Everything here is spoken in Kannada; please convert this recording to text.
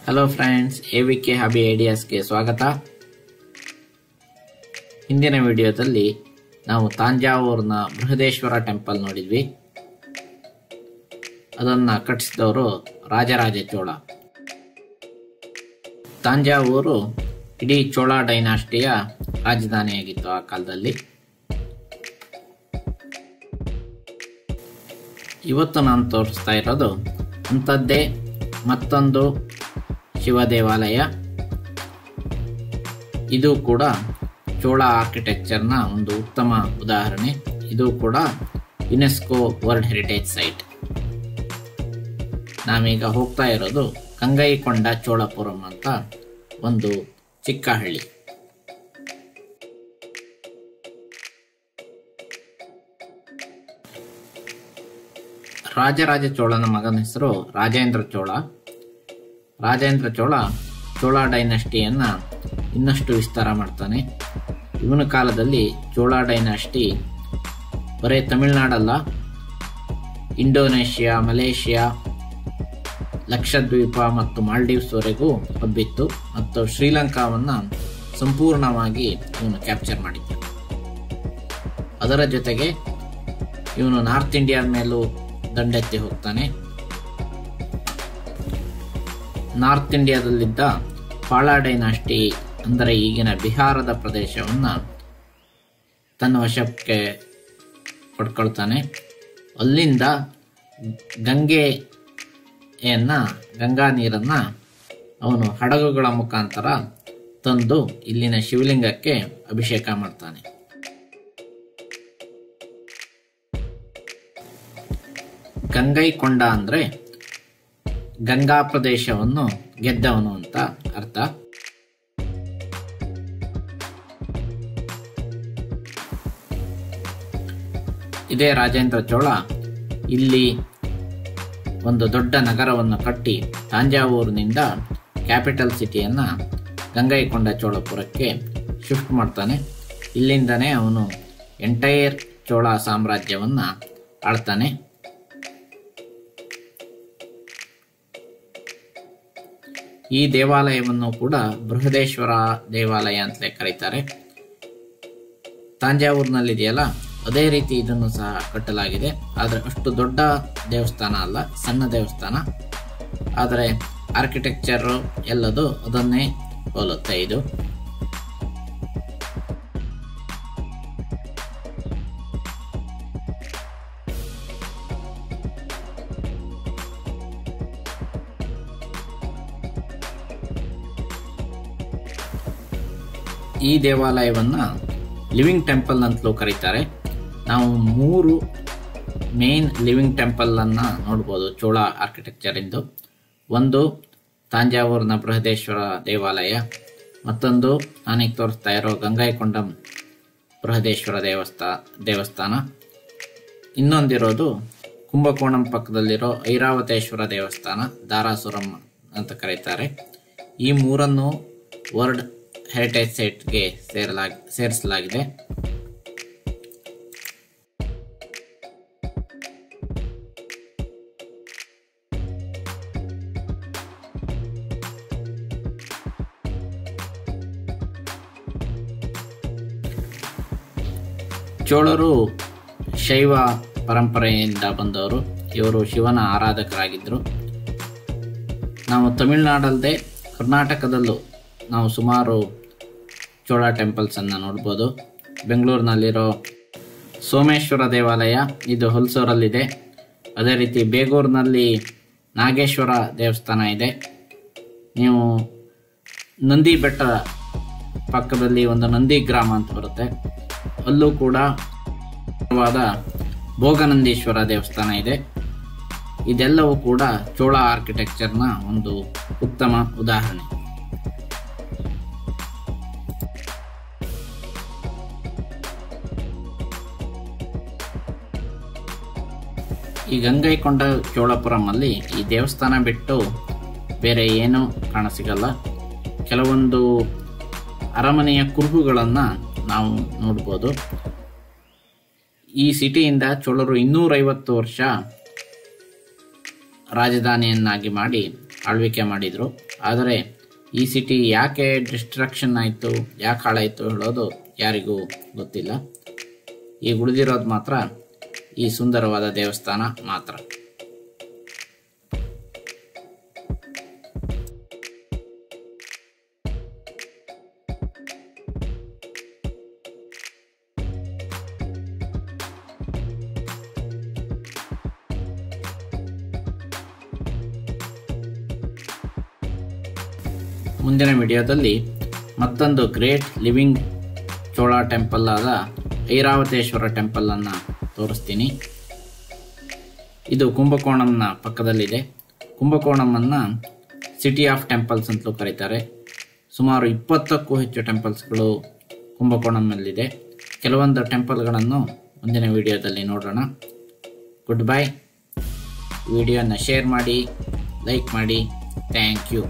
ಹಲೋ ಫ್ರೆಂಡ್ಸ್, ಎವಿಕೆ ಹಾಬಿ ಐಡಿಯಾಸ್ಗೆ ಸ್ವಾಗತ. ಹಿಂದಿನ ವಿಡಿಯೋದಲ್ಲಿ ನಾವು ತಾಂಜಾವೂರಿನ ಬೃಹದೇಶ್ವರ ಟೆಂಪಲ್ ನೋಡಿದ್ವಿ. ಅದನ್ನು ಕಟ್ಟಿಸಿದವರು ರಾಜರಾಜ ಚೋಳ. ತಾಂಜಾವೂರು ಇಡೀ ಚೋಳ ಡೈನಾಸ್ಟಿಯ ರಾಜಧಾನಿಯಾಗಿತ್ತು ಆ ಕಾಲದಲ್ಲಿ. ಇವತ್ತು ನಾನು ತೋರಿಸ್ತಾ ಇರೋದು ಅಂಥದ್ದೇ ಮತ್ತೊಂದು ಶಿವ ದೇವಾಲಯ. ಇದು ಕೂಡ ಚೋಳ ಆರ್ಕಿಟೆಕ್ಚರ್ನ ಒಂದು ಉತ್ತಮ ಉದಾಹರಣೆ. ಇದು ಕೂಡ ಯುನೆಸ್ಕೋ ವರ್ಲ್ಡ್ ಹೆರಿಟೇಜ್ ಸೈಟ್. ನಾವೀಗ ಹೋಗ್ತಾ ಇರೋದು ಗಂಗೈಕೊಂಡ ಚೋಳಪುರಂ ಅಂತ ಒಂದು ಚಿಕ್ಕ ಹಳ್ಳಿ. ರಾಜರಾಜ ಚೋಳನ ಮಗನ ಹೆಸರು ರಾಜೇಂದ್ರ ಚೋಳ. ರಾಜೇಂದ್ರ ಚೋಳ ಚೋಳ ಡೈನಾಸ್ಟಿಯನ್ನ ಇನ್ನಷ್ಟು ವಿಸ್ತಾರ ಮಾಡ್ತಾನೆ. ಇವನ ಕಾಲದಲ್ಲಿ ಚೋಳ ಡೈನಾಸ್ಟಿ ಬರೀ ತಮಿಳುನಾಡಲ್ಲ, ಇಂಡೋನೇಷ್ಯಾ, ಮಲೇಷ್ಯಾ, ಲಕ್ಷದ್ವೀಪ ಮತ್ತು ಮಾಲ್ಡೀವ್ಸ್ ವರೆಗೂ ಹಬ್ಬಿತ್ತು ಮತ್ತು ಶ್ರೀಲಂಕಾವನ್ನ ಸಂಪೂರ್ಣವಾಗಿ ಇವನು ಕ್ಯಾಪ್ಚರ್ ಮಾಡಿದ್ದ. ಅದರ ಜೊತೆಗೆ ಇವನು ನಾರ್ತ್ ಇಂಡಿಯಾ ಮೇಲೂ ದಂಡೆತ್ತಿ ಹೋಗ್ತಾನೆ. ನಾರ್ತ್ ಇಂಡಿಯಾದಲ್ಲಿದ್ದ ಪಾಳ ಡೈನಾಸ್ಟಿ ಅಂದರೆ ಈಗಿನ ಬಿಹಾರದ ಪ್ರದೇಶವನ್ನ ತನ್ನ ವಶಕ್ಕೆ ಪಡ್ಕೊಳ್ತಾನೆ. ಅಲ್ಲಿಂದ ಗಂಗಾ ನೀರನ್ನ ಅವನು ಹಡಗುಗಳ ಮುಖಾಂತರ ತಂದು ಇಲ್ಲಿನ ಶಿವಲಿಂಗಕ್ಕೆ ಅಭಿಷೇಕ ಮಾಡ್ತಾನೆ. ಗಂಗೈಕೊಂಡ ಅಂದ್ರೆ ಗಂಗಾ ಪ್ರದೇಶವನ್ನು ಗೆದ್ದವನು ಅಂತ ಅರ್ಥ. ಇದೇ ರಾಜೇಂದ್ರ ಚೋಳ ಇಲ್ಲಿ ಒಂದು ದೊಡ್ಡ ನಗರವನ್ನು ಕಟ್ಟಿ ತಾಂಜಾವೂರಿನಿಂದ ಕ್ಯಾಪಿಟಲ್ ಸಿಟಿಯನ್ನ ಗಂಗೈಕೊಂಡ ಚೋಳಪುರಕ್ಕೆ ಶಿಫ್ಟ್ ಮಾಡ್ತಾನೆ. ಇಲ್ಲಿಂದನೇ ಅವನು ಎಂಟೈರ್ ಚೋಳ ಸಾಮ್ರಾಜ್ಯವನ್ನ ಆಳ್ತಾನೆ. ಈ ದೇವಾಲಯವನ್ನು ಕೂಡ ಬೃಹದೇಶ್ವರ ದೇವಾಲಯ ಅಂತಲೇ ಕರೀತಾರೆ. ತಾಂಜಾವೂರಿನಲ್ಲಿದೆಯಲ್ಲ, ಅದೇ ರೀತಿ ಇದನ್ನು ಸಹ ಕಟ್ಟಲಾಗಿದೆ. ಆದರೆ ಅಷ್ಟು ದೊಡ್ಡ ದೇವಸ್ಥಾನ ಅಲ್ಲ, ಸಣ್ಣ ದೇವಸ್ಥಾನ. ಆದರೆ ಆರ್ಕಿಟೆಕ್ಚರ್ ಎಲ್ಲದು ಅದನ್ನೇ ಹೋಲುತ್ತೆ. ಇದು ಈ ದೇವಾಲಯವನ್ನ ಲಿವಿಂಗ್ ಟೆಂಪಲ್ ಅಂತಲೂ ಕರೀತಾರೆ. ನಾವು 3 ಮೇನ್ ಲಿವಿಂಗ್ ಟೆಂಪಲ್ ಅನ್ನ ನೋಡ್ಬೋದು ಚೋಳ ಆರ್ಕಿಟೆಕ್ಚರ್ ಇಂದು. ಒಂದು ತಾಂಜಾವೂರಿನ ಬೃಹದೇಶ್ವರ ದೇವಾಲಯ, ಮತ್ತೊಂದು ನಾನೀಗ ತೋರಿಸ್ತಾ ಇರೋ ಗಂಗೈಕೊಂಡಂ ಬೃಹದೇಶ್ವರ ದೇವಸ್ಥಾನ, ಇನ್ನೊಂದಿರೋದು ಕುಂಭಕೋಣಂ ಪಕ್ಕದಲ್ಲಿರೋ ಐರಾವತೇಶ್ವರ ದೇವಸ್ಥಾನ, ದಾರಾಸುರಂ ಅಂತ ಕರೀತಾರೆ. ಈ 3 ವರ್ಲ್ಡ್ ಹೆರಿಟೇಜ್ ಸೈಟ್ಗೆ ಸೇರಿಸಲಾಗಿದೆ. ಚೋಳರು ಶೈವ ಪರಂಪರೆಯಿಂದ ಬಂದವರು. ಇವರು ಶಿವನ ಆರಾಧಕರಾಗಿದ್ದರು. ನಾವು ತಮಿಳುನಾಡಲ್ಲದೆ ಕರ್ನಾಟಕದಲ್ಲೂ ನಾವು ಸುಮಾರು ಚೋಳ ಟೆಂಪಲ್ಸ್ ಅನ್ನು ನೋಡ್ಬೋದು. ಬೆಂಗಳೂರಿನಲ್ಲಿರೋ ಸೋಮೇಶ್ವರ ದೇವಾಲಯ, ಇದು ಹುಲ್ಸೂರಲ್ಲಿದೆ. ಅದೇ ರೀತಿ ಬೇಗೂರಿನಲ್ಲಿ ನಾಗೇಶ್ವರ ದೇವಸ್ಥಾನ ಇದೆ. ನೀವು ನಂದಿ ಬೆಟ್ಟ ಪಕ್ಕದಲ್ಲಿ ಒಂದು ನಂದಿ ಗ್ರಾಮ ಅಂತ ಬರುತ್ತೆ, ಅಲ್ಲೂ ಕೂಡ ಭೋಗನಂದೀಶ್ವರ ದೇವಸ್ಥಾನ ಇದೆ. ಇದೆಲ್ಲವೂ ಕೂಡ ಚೋಳ ಆರ್ಕಿಟೆಕ್ಚರ್ನ ಒಂದು ಉತ್ತಮ ಉದಾಹರಣೆ. ಈ ಗಂಗೈಕೊಂಡ ಚೋಳಪುರಂ ಅಲ್ಲಿ ಈ ದೇವಸ್ಥಾನ ಬಿಟ್ಟು ಬೇರೆ ಏನೂ ಕಾಣಸಿಗಲ್ಲ. ಕೆಲವೊಂದು ಅರಮನೆಯ ಕುರುಹುಗಳನ್ನು ನಾವು ನೋಡ್ಬೋದು. ಈ ಸಿಟಿಯಿಂದ ಚೋಳರು 250 ವರ್ಷ ರಾಜಧಾನಿಯನ್ನಾಗಿ ಮಾಡಿ ಆಳ್ವಿಕೆ ಮಾಡಿದರು. ಆದರೆ ಈ ಸಿಟಿ ಯಾಕೆ ಡಿಸ್ಟ್ರಕ್ಷನ್ ಆಯಿತು, ಯಾಕೆ ಹಾಳಾಯಿತು ಹೇಳೋದು ಯಾರಿಗೂ ಗೊತ್ತಿಲ್ಲ. ಈಗ ಉಳಿದಿರೋದು ಮಾತ್ರ ಈ ಸುಂದರವಾದ ದೇವಸ್ಥಾನ ಮಾತ್ರ. ಮುಂದಿನ ವಿಡಿಯೋದಲ್ಲಿ ಮತ್ತೊಂದು ಗ್ರೇಟ್ ಲಿವಿಂಗ್ ಚೋಳ ಟೆಂಪಲ್ ಆದ ಐರಾವತೇಶ್ವರ ಟೆಂಪಲನ್ನು ತೋರಿಸ್ತೀನಿ. ಇದು ಕುಂಭಕೋಣಂನ ಪಕ್ಕದಲ್ಲಿದೆ. ಕುಂಭಕೋಣಮನ್ನು ಸಿಟಿ ಆಫ್ ಟೆಂಪಲ್ಸ್ ಅಂತಲೂ ಕರೀತಾರೆ. ಸುಮಾರು 20ಕ್ಕೂ ಹೆಚ್ಚು ಟೆಂಪಲ್ಸ್ಗಳು ಕುಂಭಕೋಣಂನಲ್ಲಿದೆ. ಕೆಲವೊಂದು ಟೆಂಪಲ್ಗಳನ್ನು ಮುಂದಿನ ವಿಡಿಯೋದಲ್ಲಿ ನೋಡೋಣ. Good bye. ವಿಡಿಯೋನ ಶೇರ್ ಮಾಡಿ, ಲೈಕ್ ಮಾಡಿ. Thank you.